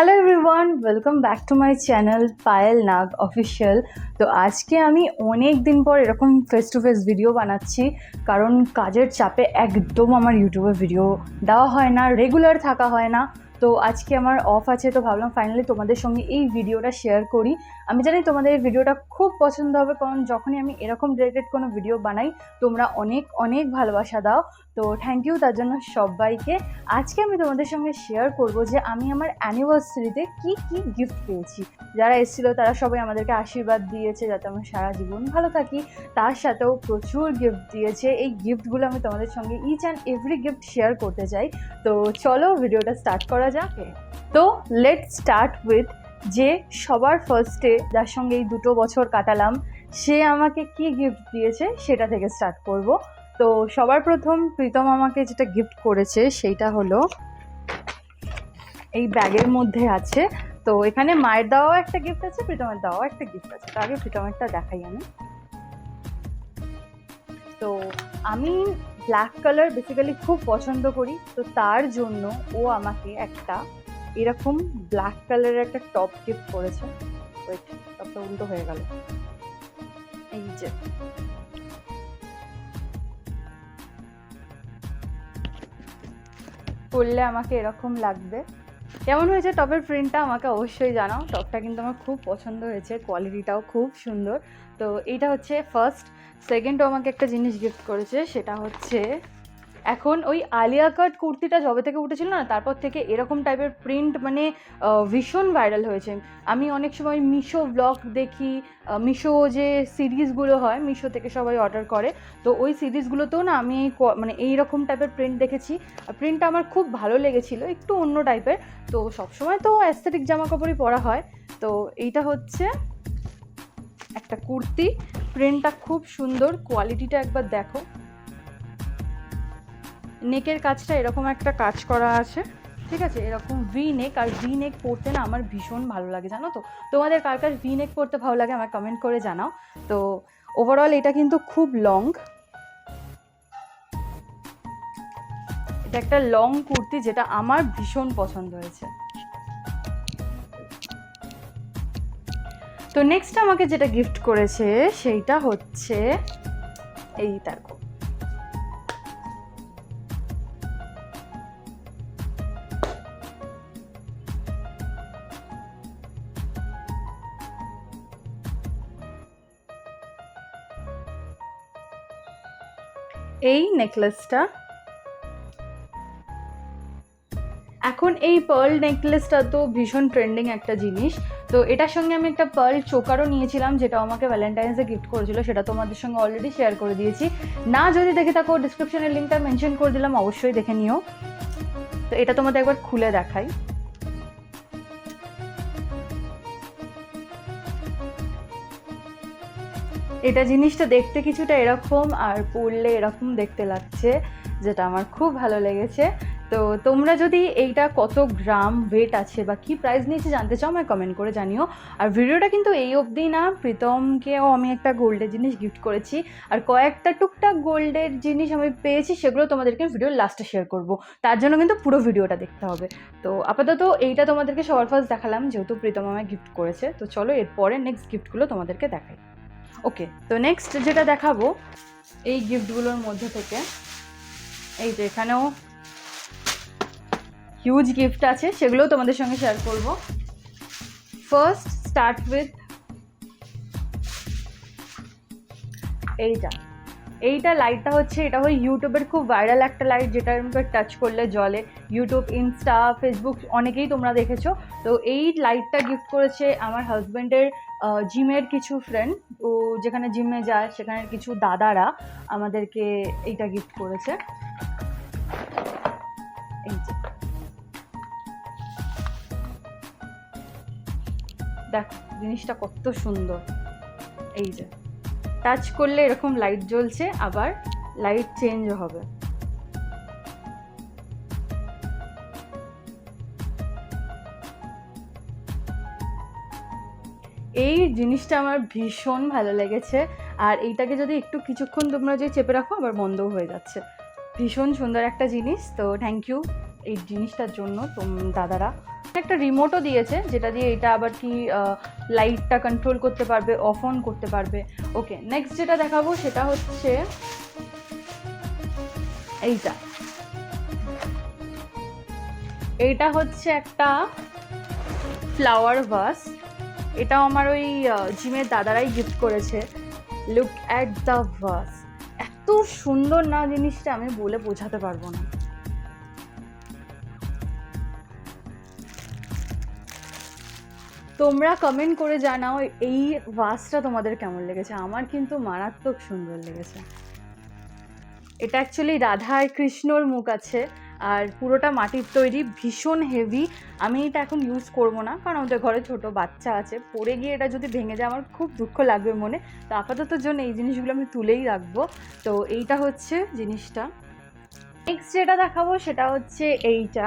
Hello everyone, welcome back to my channel Payel Nag official. তো আজকে আমি অনেক দিন পর এরকম ফেস টু ফেস ভিডিও বানাচ্ছি, কারণ কাজের চাপে একদম আমার ইউটিউবে ভিডিও দেওয়া হয় না, রেগুলার থাকা হয় না। তো আজকে আমার অফ আছে, তো ভাবলাম ফাইনালি তোমাদের সঙ্গে এই ভিডিওটা শেয়ার করি। আমি জানি তোমাদের এই ভিডিওটা খুব পছন্দ হবে, কারণ যখনই আমি এরকম রিলেটেড কোনো ভিডিও বানাই তোমরা অনেক অনেক ভালোবাসা দাও। তো থ্যাংক ইউ তার জন্য সবাইকে। আজকে আমি তোমাদের সঙ্গে শেয়ার করব যে আমি আমার অ্যানিভার্সারিতে কি কি গিফট পেয়েছি। যারা এসেছিল তারা সবাই আমাদেরকে আশীর্বাদ দিয়েছে যাতে আমরা সারা জীবন ভালো থাকি, তার সাথেও প্রচুর গিফট দিয়েছে। এই গিফটগুলো আমি তোমাদের সঙ্গে each and every gift share করতে চাই। তো চলো ভিডিওটা স্টার্ট করা যাক। তো লেটস স্টার্ট উইথ যে সবার ফার্স্টে যার সঙ্গে এই 2 বছর কাটালাম, সে আমাকে কি গিফট দিয়েছে সেটা থেকে স্টার্ট করব। তো সবার প্রথম প্রীতম আমাকে যেটা গিফট করেছে সেইটা হলো এই ব্যাগের মধ্যে আছে। তো এখানে মায়ের দেওয়াও একটা গিফট আছে, প্রীতমের দেওয়াও একটা গিফট আছে। তো আগে প্রীতমেরটা দেখাই আমি। তো আমি ব্ল্যাক কালার বেসিক্যালি খুব পছন্দ করি, তো তার জন্য ও আমাকে একটা এরকম ব্ল্যাক কালারের একটা টপ গিফট করেছে। ওয়েট, টপটা উল্টো হয়ে গেল। এই যে পরলে আমাকে এরকম লাগবে। কেমন হয়েছে টপের প্রিন্টটা আমাকে অবশ্যই জানাও। টপটা কিন্তু আমার খুব পছন্দ হয়েছে, কোয়ালিটিটাও খুব সুন্দর। তো এইটা হচ্ছে ফার্স্ট। সেকেন্ডও আমাকে একটা জিনিস গিফট করেছে, সেটা হচ্ছে এখন ওই আলিয়া কাট কুর্তিটা যবে থেকে উঠেছিল না, তারপর থেকে এরকম টাইপের প্রিন্ট মানে ভীষণ ভাইরাল হয়েছে। আমি অনেক সময় মিশো ব্লগ দেখি, মিশো যে সিরিজগুলো হয় মিশো থেকে সবাই অর্ডার করে, তো ওই সিরিজগুলোতেও না আমি মানে এইরকম টাইপের প্রিন্ট দেখেছি। প্রিন্টটা আমার খুব ভালো লেগেছিলো, একটু অন্য টাইপের। তো সবসময় তো অ্যাস্থেটিক জামা কাপড়ই পরা হয়। তো এইটা হচ্ছে একটা কুর্তি, প্রিন্টটা খুব সুন্দর, কোয়ালিটিটা একবার দেখো। নেকের কাজটা এরকম একটা কাজ করা আছে, ঠিক আছে, এরকম ভি নেক। আর ভি নেক পরতে না আমার ভীষণ ভালো লাগে, জানো তো। তোমাদের কার কার ভি নেক পরতে ভালো লাগে আমার কমেন্ট করে জানাও। তো ওভারঅল এটা কিন্তু খুব লং, এটা একটা লং কুর্তি যেটা আমার ভীষণ পছন্দ হয়েছে। তো নেক্সট আমাকে যেটা গিফট করেছে সেইটা হচ্ছে এই দেখো, এই নেকলেসটা। এখন এই পার্ল নেকলেসটা তো ভীষণ ট্রেন্ডিং একটা জিনিস। তো এটার সঙ্গে আমি একটা পার্ল চোকারও নিয়েছিলাম, যেটা আমাকে ভ্যালেন্টাইন্সে গিফট করেছিল, সেটা তোমাদের সঙ্গে অলরেডি শেয়ার করে দিয়েছি। না যদি দেখে থাকো ডিসক্রিপশনের লিঙ্কটা মেনশন করে দিলাম, অবশ্যই দেখে নিও। তো এটা তোমাদের একবার খুলে দেখাই। এটা জিনিসটা দেখতে কিছুটা এরকম, আর পরলে এরকম দেখতে লাগছে, যেটা আমার খুব ভালো লেগেছে। তো তোমরা যদি এইটা কত গ্রাম ওয়েট আছে বা কী প্রাইস নিয়েছে জানতে চাও, আমায় কমেন্ট করে জানিও। আর ভিডিওটা কিন্তু এই অবধি না, প্রীতমকেও আমি একটা গোল্ডের জিনিস গিফট করেছি, আর কয়েকটা টুকটাক গোল্ডের জিনিস আমি পেয়েছি, সেগুলো তোমাদেরকে ভিডিওর লাস্টে শেয়ার করব। তার জন্য কিন্তু পুরো ভিডিওটা দেখতে হবে। তো আপাতত এইটা তোমাদেরকে সবার ফার্স্ট দেখালাম, যেহেতু প্রীতম আমায় গিফট করেছে। তো চলো এরপরে নেক্সট গিফটগুলো তোমাদেরকে দেখাই। ওকে, তো নেক্সট যেটা দেখাবো এই গিফটগুলোর মধ্যে থেকে, এই যে এখানেও হিউজ গিফট আছে, সেগুলোও তোমাদের সঙ্গে শেয়ার করব। ফার্স্ট স্টার্ট উইথ এইটা লাইটটা হচ্ছে, এটা হয় ইউটিউবের খুব ভাইরাল একটা লাইট, যেটা আমাকে টাচ করলে জ্বলে। ইউটিউব, ইনস্টা, ফেসবুক অনেকেই তোমরা দেখেছো। তো এই লাইটটা গিফট করেছে আমার হাজব্যান্ডের জিমের কিছু ফ্রেন্ড। ও যেখানে জিমে যায় সেখানের কিছু দাদারা আমাদেরকে এইটা গিফট করেছে। এই যে দেখো জিনিসটা কত সুন্দর। এই যে টাচ করলে এরকম লাইট জ্বলছে, আবার লাইট চেঞ্জ হবে। এই জিনিসটা আমার ভীষণ ভালো লেগেছে। আর এইটাকে যদি একটু কিছুক্ষণ তোমরা যদি চেপে রাখো আবার বন্ধও হয়ে যাচ্ছে। ভীষণ সুন্দর একটা জিনিস। তো থ্যাংক ইউ এই জিনিসটার জন্য দাদারা একটা রিমোটও দিয়েছে, যেটা দিয়ে এটা আবার কি লাইটটা কন্ট্রোল করতে পারবে, অফ অন করতে পারবে। ওকে, নেক্সট যেটা দেখাবো সেটা হচ্ছে এইটা হচ্ছে একটা ফ্লাওয়ার ভাস। এটাও আমার ওই জিমের দাদারাই গিফট করেছে। লুক অ্যাট দ্য ভাস, এত সুন্দর না জিনিসটা, আমি বলে বোঝাতে পারবো না। তোমরা কমেন্ট করে জানাও এই ভাসটা তোমাদের কেমন লেগেছে। আমার কিন্তু মারাত্মক সুন্দর লেগেছে। এটা অ্যাকচুয়ালি রাধা আর কৃষ্ণর মুখ আছে, আর পুরোটা মাটির তৈরি, ভীষণ হেভি। আমি এটা এখন ইউজ করব না, কারণ আমাদের ঘরে ছোট বাচ্চা আছে, পড়ে গিয়ে এটা যদি ভেঙে যায় আমার খুব দুঃখ লাগবে মনে। তো আপাতত জন্য এই জিনিসগুলো আমি তুলেই রাখবো। তো এইটা হচ্ছে জিনিসটা। নেক্সট যেটা দেখাবো সেটা হচ্ছে এইটা।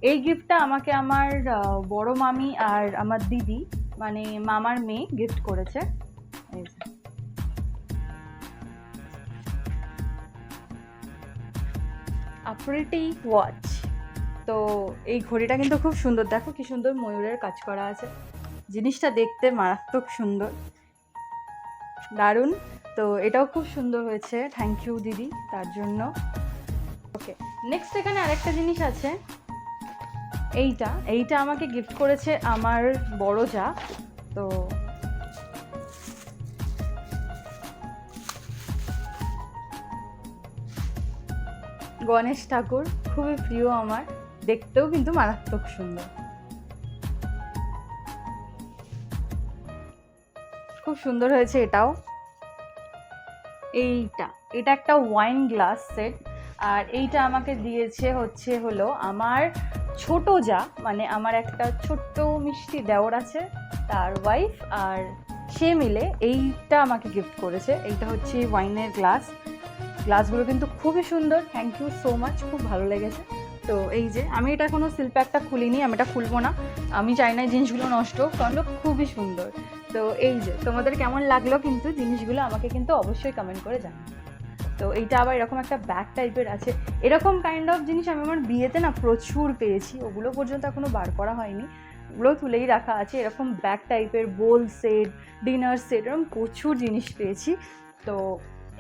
এই গিফটটা আমাকে আমার বড় মামি আর আমার দিদি, মানে মামার মেয়ে গিফট করেছে। এই যে প্রিটি ওয়াচ। তো এই ঘড়িটা কিন্তু খুব সুন্দর, দেখো কি সুন্দর ময়ূরের কাজ করা আছে। জিনিসটা দেখতে মারাত্মক সুন্দর, দারুণ। তো এটাও খুব সুন্দর হয়েছে, থ্যাংক ইউ দিদি তার জন্য। ওকে, নেক্সট এখানে আরেকটা জিনিস আছে। এইটা আমাকে গিফট করেছে আমার বড় যা। তো গণেশ ঠাকুর, খুবই প্রিয় আমার, দেখতেও কিন্তু মারাত্মক সুন্দর, খুব সুন্দর হয়েছে এটাও। এটা একটা ওয়াইন গ্লাস সেট, আর এইটা আমাকে দিয়েছে হলো আমার ছোট যা, মানে আমার একটা ছোট্ট মিষ্টি দেওর আছে, তার ওয়াইফ, আর সে মিলে এইটা আমাকে গিফট করেছে। এইটা হচ্ছে ওয়াইনের গ্লাসগুলো কিন্তু খুবই সুন্দর, থ্যাংক ইউ সো মাচ, খুব ভালো লেগেছে। তো এই যে আমি এটা এখনও সিল প্যাকটা খুলিনি, আমি এটা খুলবো না, আমি চাই না জিনিসগুলো নষ্ট, কারণ খুবই সুন্দর। তো এই যে তোমাদের কেমন লাগলো কিন্তু জিনিসগুলো আমাকে কিন্তু অবশ্যই কমেন্ট করে জানাও। তো এইটা আবার এরকম একটা ব্যাগ টাইপের আছে। এরকম কাইন্ড অফ জিনিস আমি আমার বিয়েতে না প্রচুর পেয়েছি, ওগুলো পর্যন্ত এখনও বার করা হয়নি, ওগুলো তুলেই রাখা আছে। এরকম ব্যাগ টাইপের বোল সেট, ডিনার সেট, এরকম প্রচুর জিনিস পেয়েছি। তো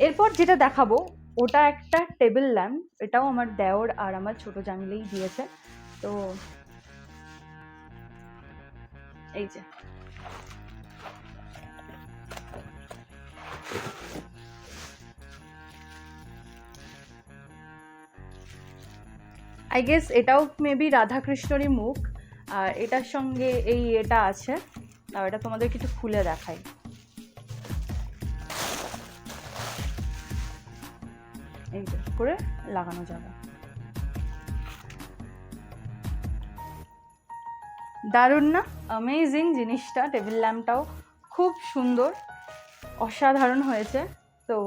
এরপর যেটা দেখাবো ওটা একটা টেবিল ল্যাম্প, এটাও আমার দেওর আর আমার ছোট জামিলেই দিয়েছে। তো এই যে আই গেস এটাও মেবি রাধাকৃষ্ণরই মুখ, আর এটার সঙ্গে এটা আছে। আর এটা তোমাদের কিছু খুলে দেখাই। এই যে করে লাগানো যাবে, দারুণ না? অ্যামেজিং জিনিসটা, টেবিল ল্যাম্পটাও খুব সুন্দর, অসাধারণ হয়েছে। তো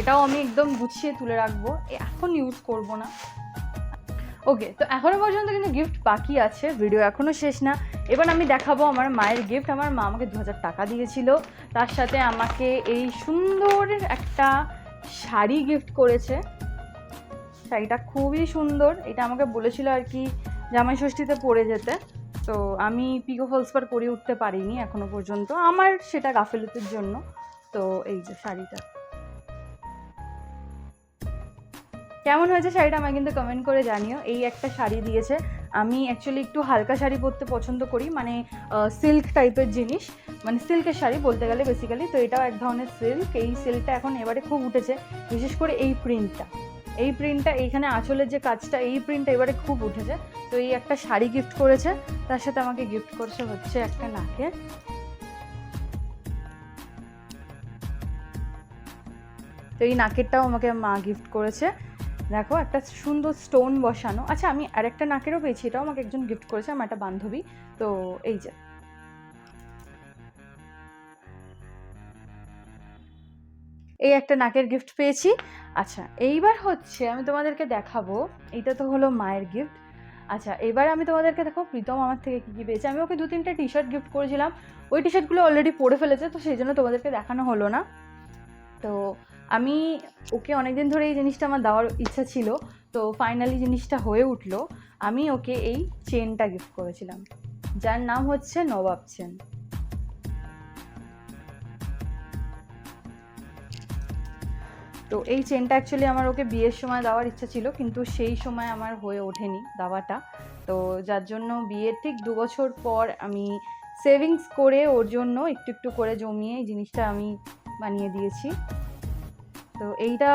এটাও আমি একদম গুছিয়ে তুলে রাখবো, এখন ইউজ করব না। ওকে, তো এখনও পর্যন্ত কিন্তু গিফট বাকি আছে, ভিডিও এখনও শেষ না। এবার আমি দেখাবো আমার মায়ের গিফট। আমার মা আমাকে 2000 টাকা দিয়েছিল, তার সাথে আমাকে এই সুন্দর একটা শাড়ি গিফট করেছে। শাড়িটা খুবই সুন্দর, এটা আমাকে বলেছিল আর কি জামাই ষষ্ঠীতে পরে যেতে। তো আমি পিকো ফলস পার করে উঠতে পারিনি এখনো পর্যন্ত, আমার সেটা গাফেলতির জন্য। তো এই যে শাড়িটা কেমন হয়েছে শাড়িটা আমাকে কিন্তু কমেন্ট করে জানিও। এই একটা শাড়ি দিয়েছে, আমি অ্যাকচুয়ালি একটু হালকা শাড়ি পরতে পছন্দ করি, মানে সিল্ক টাইপের জিনিস, মানে সিল্কের শাড়ি বলতে গেলে বেসিক্যালি। তো এটাও এক ধরনের সিল্ক, এই সিল্কটা এখন এবারে খুব উঠেছে, বিশেষ করে এই প্রিন্টটা এইখানে আঁচলের যে কাজটা, এই প্রিন্টটা এবারে খুব উঠেছে। তো এই একটা শাড়ি গিফট করেছে, তার সাথে আমাকে গিফট করেছে হচ্ছে একটা নাকের। তো এই নাকেরটাও আমাকে মা গিফট করেছে, দেখো একটা সুন্দর স্টোন বসানো। আচ্ছা, আমি আরেকটা নাকেরও পেয়েছি, এটাও আমাকে একজন গিফট করেছে, আমার একটা বান্ধবী। তো এই যে এই একটা নাকের গিফট পেয়েছি। আচ্ছা, এইবার হচ্ছে আমি তোমাদেরকে দেখাবো, এইটা তো হলো মায়ের গিফট। আচ্ছা, এবার আমি তোমাদেরকে দেখো প্রীতম আমার থেকে কী কী পেয়েছে। আমি ওকে 2-3টে টি শার্ট গিফট করেছিলাম, ওই টি শার্টগুলো অলরেডি পরে ফেলেছে, তো সেই জন্য তোমাদেরকে দেখানো হলো না। তো আমি ওকে অনেকদিন ধরে এই জিনিসটা আমার দেওয়ার ইচ্ছা ছিল, তো ফাইনালি জিনিসটা হয়ে উঠলো। আমি ওকে এই চেনটা গিফট করেছিলাম, যার নাম হচ্ছে নবাব চেন। তো এই চেনটা অ্যাকচুয়ালি আমার ওকে বিয়ের সময় দেওয়ার ইচ্ছা ছিল, কিন্তু সেই সময় আমার হয়ে ওঠেনি দেওয়াটা। তো যার জন্য বিয়ের ঠিক 2 বছর পর আমি সেভিংস করে ওর জন্য একটু একটু করে জমিয়ে এই জিনিসটা আমি বানিয়ে দিয়েছি। তো এইটা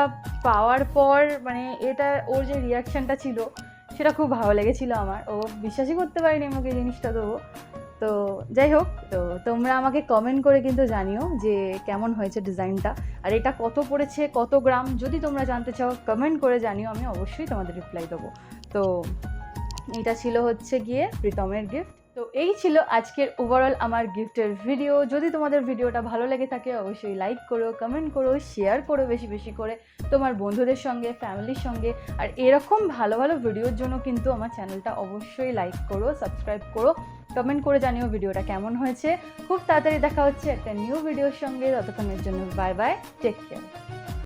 পাওয়ার পর মানে এটা ওর যে রিয়াকশানটা ছিল সেটা খুব ভালো লেগেছিলো আমার। ও বিশ্বাসই করতে পারিনি আমাকে এই জিনিসটা দেবো। তো যাই হোক, তো তোমরা আমাকে কমেন্ট করে কিন্তু জানিও যে কেমন হয়েছে ডিজাইনটা, আর এটা কত পড়েছে, কত গ্রাম, যদি তোমরা জানতে চাও কমেন্ট করে জানিও, আমি অবশ্যই তোমাদের রিপ্লাই দেবো। তো এটা ছিল হচ্ছে গিয়ে প্রীতমের গিফট। তো এই ছিল আজকের ওভারঅল আমার গিফটের ভিডিও। যদি তোমাদের ভিডিওটা ভালো লেগে থাকে অবশ্যই লাইক করো, কমেন্ট করো, শেয়ার করো বেশি বেশি করে তোমার বন্ধুদের সঙ্গে, ফ্যামিলির সঙ্গে। আর এরকম ভালো ভালো ভিডিওর জন্য কিন্তু আমার চ্যানেলটা অবশ্যই লাইক করো, সাবস্ক্রাইব করো, কমেন্ট করে জানিও ভিডিওটা কেমন হয়েছে। খুব তাড়াতাড়ি দেখা হচ্ছে একটা নিউ ভিডিওর সঙ্গে। ততক্ষণের জন্য বাই বাই, টেক কেয়ার।